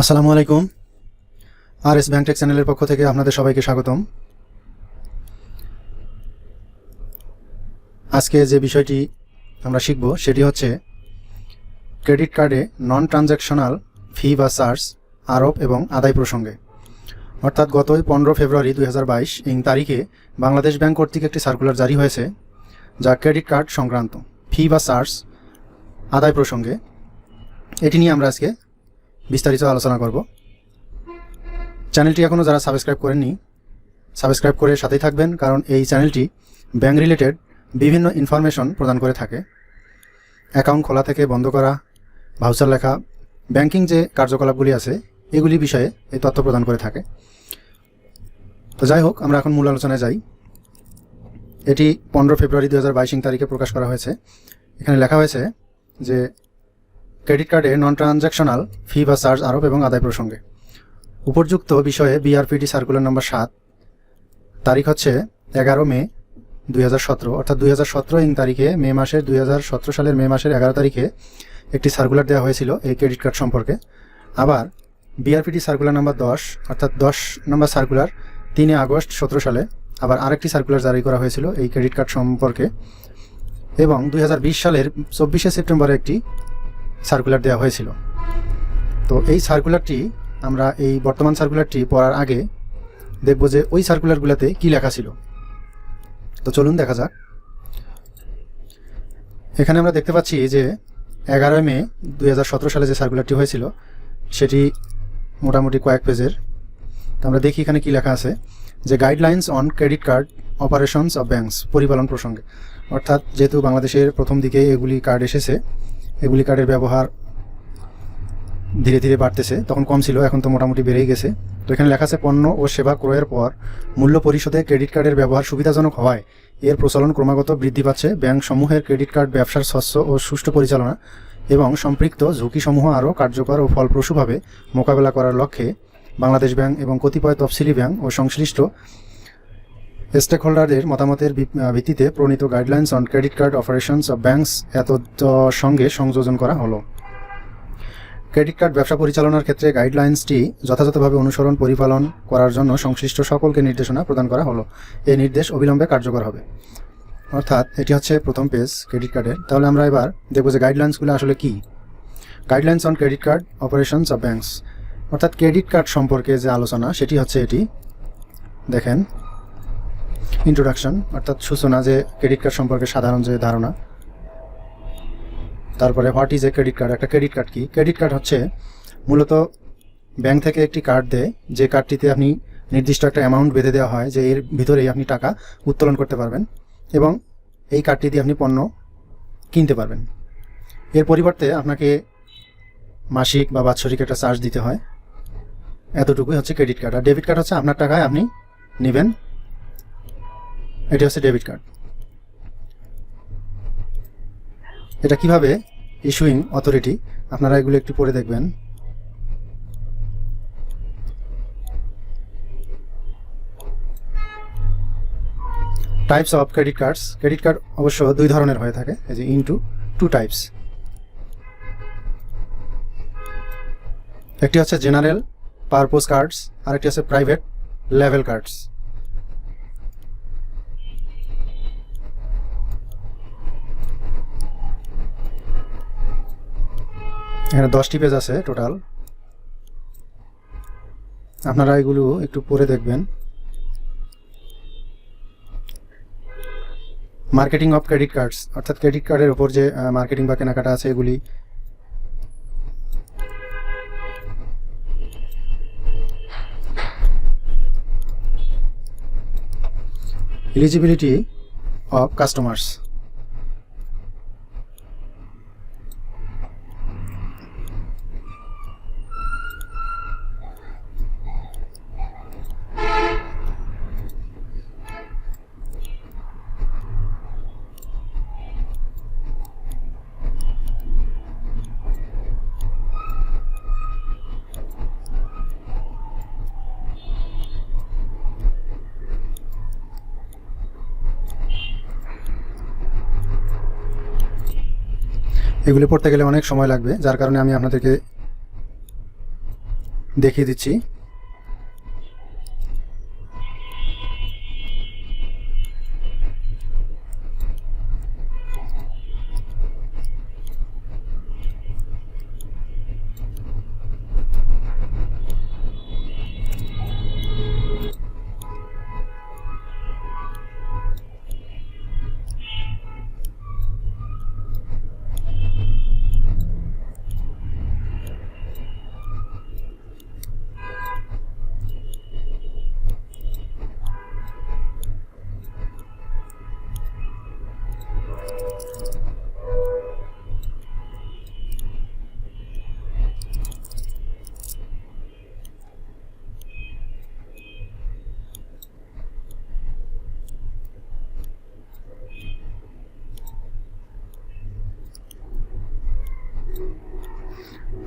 আসসালামু আলাইকুম। Rsbanktech চ্যানেলের পক্ষ থেকে আপনাদের সবাইকে স্বাগতম। আজকে যে বিষয়টি আমরা শিখব সেটি হচ্ছে ক্রেডিট কার্ডে নন ট্রানজ্যাকশনাল ফি বা চার্জ আরোপ এবং আদায় প্রসঙ্গে। অর্থাৎ গত 15 ফেব্রুয়ারি 2022 ইং তারিখে বাংলাদেশ ব্যাংক কর্তৃক একটি সার্কুলার জারি হয়েছে, যা ক্রেডিট কার্ড সংক্রান্ত ফি বা চার্জ আদায় প্রসঙ্গে। এটি নিয়ে আমরা আজকে বিস্তারিত আলোচনা করব। চ্যানেলটি এখনও যারা সাবস্ক্রাইব করেননি, সাবস্ক্রাইব করে সাথেই থাকবেন, কারণ এই চ্যানেলটি ব্যাংক রিলেটেড বিভিন্ন ইনফরমেশন প্রদান করে থাকে। অ্যাকাউন্ট খোলা থেকে বন্ধ করা, ভাউচার লেখা, ব্যাংকিং যে কার্যকলাপগুলি আছে এগুলি বিষয়ে এই তথ্য প্রদান করে থাকে। তো যাই হোক, আমরা এখন মূল আলোচনায় যাই। এটি 15 ফেব্রুয়ারি 2022 তারিখে প্রকাশ করা হয়েছে। এখানে লেখা হয়েছে যে ক্রেডিট কার্ডে নন ট্রানজ্যাকশনাল ফি বা চার্জ আরোপ এবং আদায় প্রসঙ্গে উপযুক্ত বিষয়ে বিআরপিডি সার্কুলার নম্বর 7, তারিখ হচ্ছে 11 মে 2017, অর্থাৎ 2017 ইং তারিখে 2017 সালের মে মাসের 11 তারিখে একটি সার্কুলার দেওয়া হয়েছিল এই ক্রেডিট কার্ড সম্পর্কে। আবার বিআরপিডি সার্কুলার নম্বর 10, অর্থাৎ 10 নম্বর সার্কুলার 3 আগস্ট 17 সালে আবার আরেকটি সার্কুলার জারি করা হয়েছিল এই ক্রেডিট কার্ড সম্পর্কে। এবং 2020 সালের 24 সেপ্টেম্বরে একটি সার্কুলার দেওয়া হয়েছিল। তো এই সার্কুলারটি আমরা এই বর্তমান সার্কুলারটি পড়ার আগে দেখব যে ওই সার্কুলারগুলোতে কি লেখা ছিল। তো চলুন দেখা যাক। এখানে আমরা দেখতে পাচ্ছি যে 11 মে 2017 সালে যে সার্কুলারটি হয়েছিল সেটি মোটামুটি কয়েক পেজের। তো আমরা দেখি এখানে কি লেখা আছে, যে guidelines on credit card operations of banks, পরিপালন প্রসঙ্গে। অর্থাৎ যেহেতু বাংলাদেশের প্রথম দিকে এগুলি কার্ড এসেছে, এগুলি কার্ডের ব্যবহার ধীরে ধীরে বাড়তেছে, তখন কম ছিল, এখন তো মোটামুটি বেড়েই গেছে। তো এখানে লেখা আছে, পণ্য ও সেবা ক্রয়ের পর মূল্য পরিশোধে ক্রেডিট কার্ডের ব্যবহার সুবিধাজনক হওয়ায় এর প্রচলন ক্রমাগত বৃদ্ধি পাচ্ছে। ব্যাংক সমূহের ক্রেডিট কার্ড ব্যবসার স্বচ্ছ ও সুষ্ঠু পরিচালনা এবং সম্পৃক্ত ঝুঁকিসমূহ আরও কার্যকর ও ফলপ্রসূভাবে মোকাবেলা করার লক্ষ্যে বাংলাদেশ ব্যাংক এবং কতিপয় তফসিলি ব্যাংক ও সংশ্লিষ্ট স্টেক হোল্ডারদের মতামতের ভিত্তিতে প্রণীত guidelines on credit card operations of banks এত সঙ্গে সংযোজন করা হলো। ক্রেডিট কার্ড ব্যবসা পরিচালনার ক্ষেত্রে গাইডলাইন্সটি যথাযথভাবে অনুসরণ পরিপালন করার জন্য সংশ্লিষ্ট সকলকে নির্দেশনা প্রদান করা হলো। এই নির্দেশ অবিলম্বে কার্যকর হবে। অর্থাৎ এটি হচ্ছে প্রথম পেজ ক্রেডিট কার্ডের। তাহলে আমরা এবার দেখব যে গাইডলাইন্সগুলো আসলে কি। Guidelines on credit card operations of banks, অর্থাৎ ক্রেডিট কার্ড সম্পর্কে যে আলোচনা সেটি হচ্ছে এটি। দেখেন, ইন্ট্রোডাকশন অর্থাৎ সূচনা, যে ক্রেডিট কার্ড সম্পর্কে সাধারণ যে ধারণা। তারপরে what is a credit card, একটা ক্রেডিট কার্ড কি। ক্রেডিট কার্ড হচ্ছে মূলত ব্যাংক থেকে একটি কার্ড দেয়, যে কার্ডটিতে আপনি নির্দিষ্ট একটা অ্যামাউন্ট বেঁধে দেওয়া হয় যে এর ভিতরেই আপনি টাকা উত্তোলন করতে পারবেন এবং এই কার্ডটি দিয়ে আপনি পণ্য কিনতে পারবেন। এর পরিবর্তে আপনাকে মাসিক বা বাৎসরিক একটা চার্জ দিতে হয়, এতটুকুই হচ্ছে ক্রেডিট কার্ড। আর ডেবিট কার্ড হচ্ছে আপনার টাকায় আপনি নেবেন, এটি হচ্ছে ডেবিট কার্ড। এটা কিভাবে ইস্যুইং অথরিটি, আপনারা এগুলো একটু পড়ে দেখবেন। Types of credit cards, credit card অবশ্য দুই ধরনের হয়ে থাকে, এই যে ইনটু টু টাইপস। একটি হচ্ছে জেনারেল পারপোজ কার্ডস, আর একটি হচ্ছে প্রাইভেট লেভেল কার্ডস। এখানে 10টি পেজ আছে টোটাল, আপনারা এগুলো একটু পড়ে দেখবেন। মার্কেটিং অফ ক্রেডিট কার্ডস, অর্থাৎ ক্রেডিট কার্ডের উপর যে মার্কেটিং বা কেনাকাটা আছে এগুলি। এলিজিবিলিটি অফ কাস্টমার্স, এগুলি পড়তে গেলে অনেক সময় লাগবে, যার কারণে আমি আপনাদেরকে দেখিয়ে দিচ্ছি।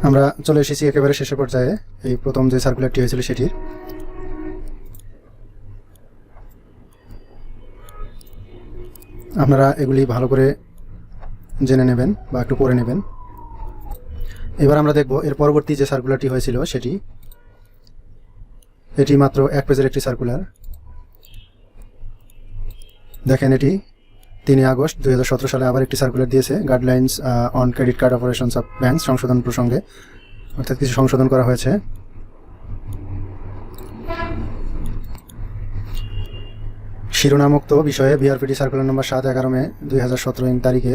আমরা চলে এসেছি একেবারে শেষের পর্যায়ে, এই প্রথম যে সার্কুলারটি হয়েছিল সেটির। আপনারা এগুলি ভালো করে জেনে নেবেন বা একটু পড়ে নেবেন। এবার আমরা দেখব এর পরবর্তী যে সার্কুলারটি হয়েছিল সেটি। এটি মাত্র 1 পেজের একটি সার্কুলার। দেখেন, এটি 3 আগস্ট 2017 সালে আবার একটি সার্কুলার দিয়েছে, guidelines on credit card operations of banks সংশোধন প্রসঙ্গে, অর্থাৎ কিছু সংশোধন করা হয়েছে। শিরোনামুক্ত বিষয়ে বিআরপিটি সার্কুলার নম্বর 7/11 2017 তারিখে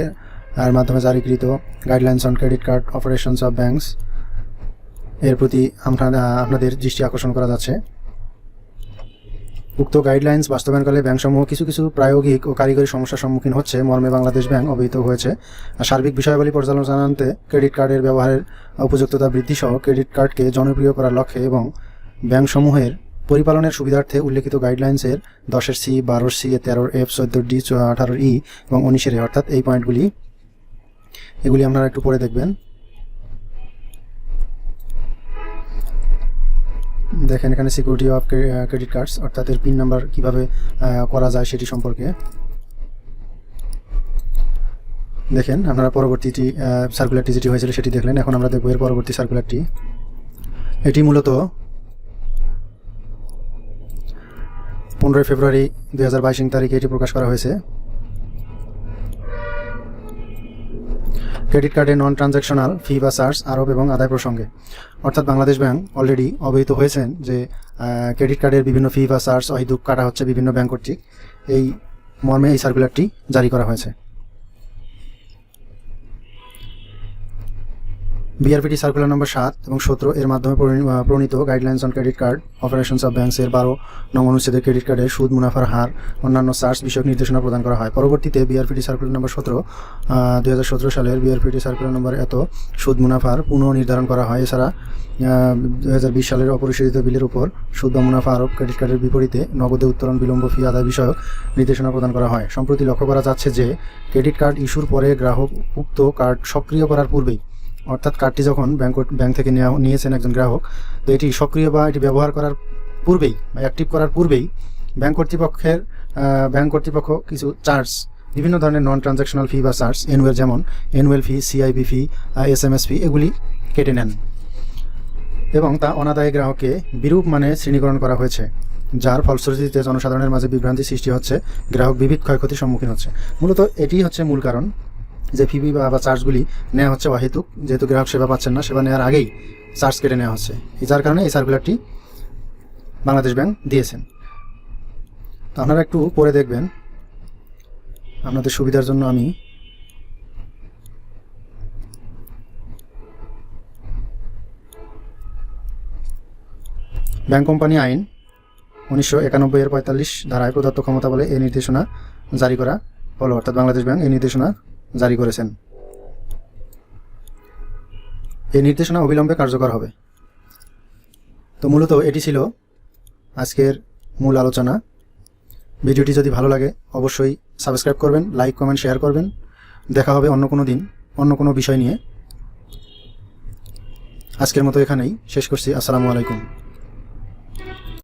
এর মাধ্যমে জারিকৃত guidelines on credit card operations of banks এর প্রতি আপনাদের দৃষ্টি আকর্ষণ করা যাচ্ছে। উক্ত গাইডলাইন্স বাস্তবায়নকালে ব্যাংকসমূহ কিছু কিছু প্রায়োগিক ও কারিগরি সমস্যার সম্মুখীন হচ্ছে মর্মে বাংলাদেশ ব্যাংক অবহিত হয়েছে। সার্বিক বিষয়াবলী পর্যালোচনান্তে ক্রেডিট কার্ডের ব্যবহারের উপযুক্ততা বৃদ্ধি সহ ক্রেডিট কার্ডকে জনপ্রিয় করার লক্ষ্যে এবং ব্যাংকসমূহের পরিপালনের সুবিধার্থে উল্লেখিত গাইডলাইন্সের 10C, 12C, 13F, 14D, 18E এবং 19A, অর্থাৎ এই পয়েন্টগুলি, এগুলি আপনারা একটু পড়ে দেখবেন। দেখেন এখানে সিকিউরিটি অফ ক্রেডিট কার্ডস, অর্থাৎ এর পিন নাম্বার কীভাবে করা যায় সেটি সম্পর্কে দেখেন। আপনারা পরবর্তীটি সার্কুলারটি যেটি হয়েছিল সেটি দেখলেন। এখন আমরা দেখব এর পরবর্তী সার্কুলারটি। এটি মূলত 15 ফেব্রুয়ারি 2022 তারিখে এটি প্রকাশ করা হয়েছে। ক্রেডিট কার্ডের নন ট্রানজ্যাকশনাল ফি বা চার্জ আরোপ এবং আদায় প্রসঙ্গে, অর্থাৎ বাংলাদেশ ব্যাংক অলরেডি অবহিত হয়েছেন যে ক্রেডিট কার্ডের বিভিন্ন ফি বা চার্জ অহেতুক কাটা হচ্ছে বিভিন্ন ব্যাংক কর্তৃক। এই মর্মে এই সার্কুলারটি জারি করা হয়েছে। বিআরপিটি সার্কুলার নম্বর 7 এবং 17 এর মাধ্যমে প্রণীত guidelines on credit card operations of banks এর 12 নং অনুচ্ছেদে ক্রেডিট কার্ডের সুদ মুনাফার হার অন্যান্য চার্জ বিষয়ক নির্দেশনা প্রদান করা হয়। পরবর্তীতে বিআরপিটি সার্কুলার নম্বর 17 2017 সালের বিআরপিটি সার্কুলার নম্বর সুদ মুনাফার পুনঃনির্ধারণ করা হয়। এছাড়া 2020 সালের অপরিশোধিত বিলের উপর সুদ বা মুনাফা আরোপ, ক্রেডিট কার্ডের বিপরীতে নগদে উত্তোলন বিলম্ব ফি আদায় বিষয়ক নির্দেশনা প্রদান করা হয়। সম্প্রতি লক্ষ্য করা যাচ্ছে যে ক্রেডিট কার্ড ইস্যুর পরে গ্রাহক উক্ত কার্ড সক্রিয় করার পূর্বেই, অর্থাৎ কার্ডটি যখন ব্যাংক থেকে নিয়েছেন একজন গ্রাহক, তো এটি সক্রিয় বা এটি ব্যবহার করার পূর্বেই বা অ্যাক্টিভ করার পূর্বেই ব্যাংক কর্তৃপক্ষ কিছু চার্জ, বিভিন্ন ধরনের নন ট্রানজ্যাকশনাল ফি বা চার্জ, অ্যানুয়াল ফি, সিআইবি ফি, SMS ফি, এগুলি কেটে নেন এবং তা অনাদায়ী গ্রাহককে বিরূপ মানে শ্রেণীকরণ করা হয়েছে, যার ফলশ্রুতিতে জনসাধারণের মাঝে বিভ্রান্তি সৃষ্টি হচ্ছে, গ্রাহক বিবিধ ক্ষয়ক্ষতির সম্মুখীন হচ্ছে। মূলত এটি হচ্ছে মূল কারণ যে ফি বা চার্জগুলি নেওয়া হচ্ছে অহেতুক, যেহেতু গ্রাহক সেবা পাচ্ছেন না, সেবা নেওয়ার আগেই চার্জ কেটে নেওয়া হচ্ছে। যার কারণে এই সার্কুলারটি বাংলাদেশ ব্যাংক দিয়েছেন। তো আপনারা একটু পড়ে দেখবেন, আপনাদের সুবিধার জন্য আমি ব্যাংক কোম্পানি আইন 1991 এর 45 ধারায় প্রদত্ত ক্ষমতা বলে এই নির্দেশনা জারি করা হলো, অর্থাৎ বাংলাদেশ ব্যাংক এই নির্দেশনা জারি করেছেন। এই নির্দেশনা অবিলম্বে কার্যকর হবে। তো মূলত এটি ছিল আজকের মূল আলোচনা। ভিডিওটি যদি ভালো লাগে অবশ্যই সাবস্ক্রাইব করবেন, লাইক, কমেন্ট, শেয়ার করবেন। দেখা হবে অন্য কোনো দিন অন্য কোনো বিষয় নিয়ে। আজকের মতো এখানেই শেষ করছি। আসসালামু আলাইকুম।